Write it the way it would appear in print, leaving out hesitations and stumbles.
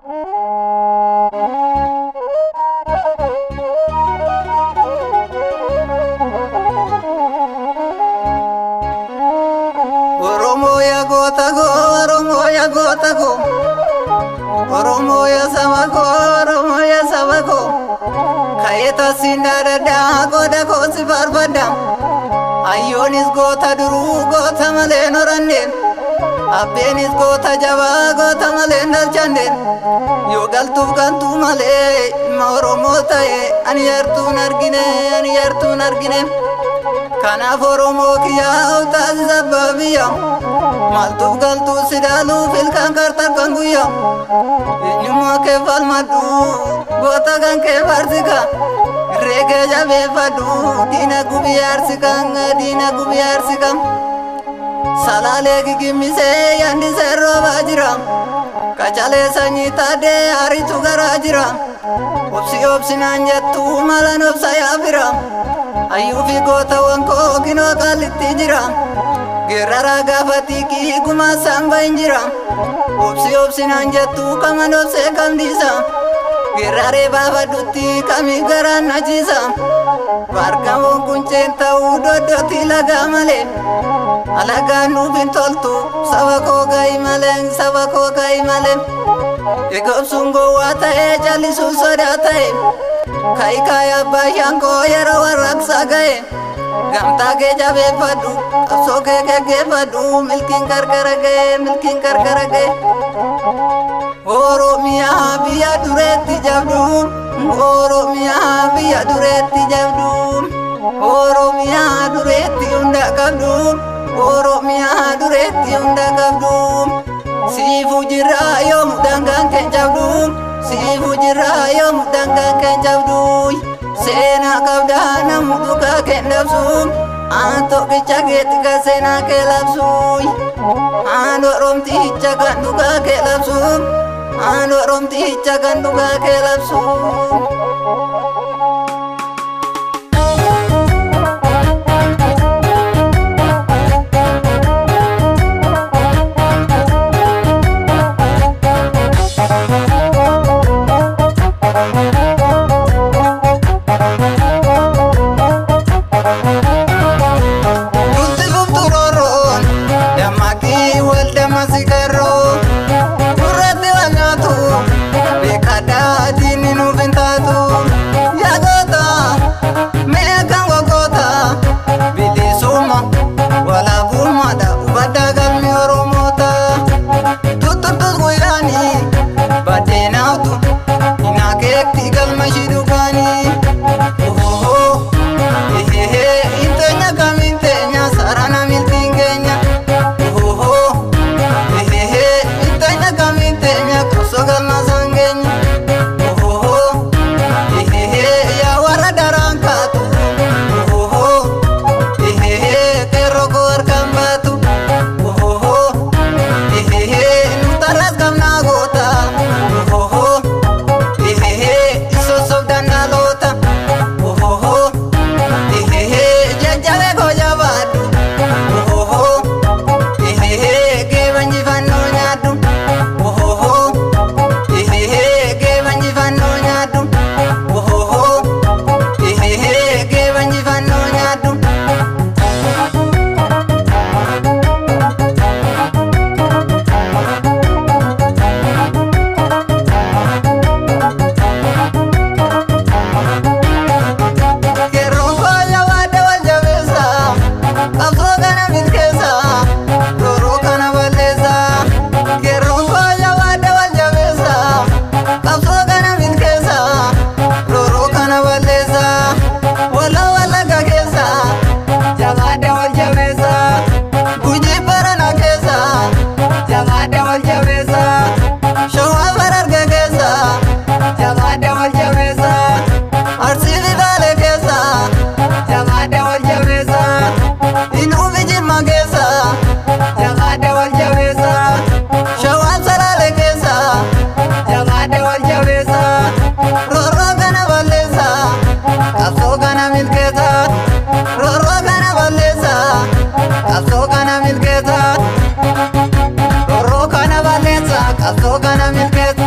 Oromo ya gota go, Oromo ya gota go, Oromo ya sama go, Oromo ya sama go. Kayeta sindara da goda ko si barbada. Ayonis gota duru gota male noranden. Abbenis gota jaba gota male nalchanden. Yo galtu gantu male ma Oromo tae ani yartu nargine. Kana Oromo kiya utas zababiya. Maltu galtu sidalu filkan kartar kanguya. Nyuma ke falmadu gota kan ke barzika. Rege jabe fadu dina gubiyar sikam. Salale gimise yandi serro bajira. Kachale sanyi tade hari tugara jira. Opsi nanjatu malan opsaya bira. Ayufi gota wanko kino kaliti jira. Gerara gafati ki guma samba injira. Opsi nanjatu kaman opse kamdisa. Gerare baba duti kami garan najisa. Warga kuncinta udodo tilaga male. Alaga nubin toltu sabako gai maleng. Ego sungo watae jali susodatae. Kai kaya bayangko yara waraksa gae. Gamta ke jabe padu, soke ke padu, milking karkara gae. Oromia biya dureti jabdum, Oromia biya dureti jabdum, Oromia dureti unda kabdum, Oromia dureti unda kabdum. Sifu jira yo mudangan ke jabdum, sifu jira yo mudangan ke jabdum. Sena kabdana muduka ke nafsum, anto ke caget ka sena ke lapsum. Ando romti cagat duka ke lapsum. Anu romti cagan duga ke lapsum. Afto kana milketa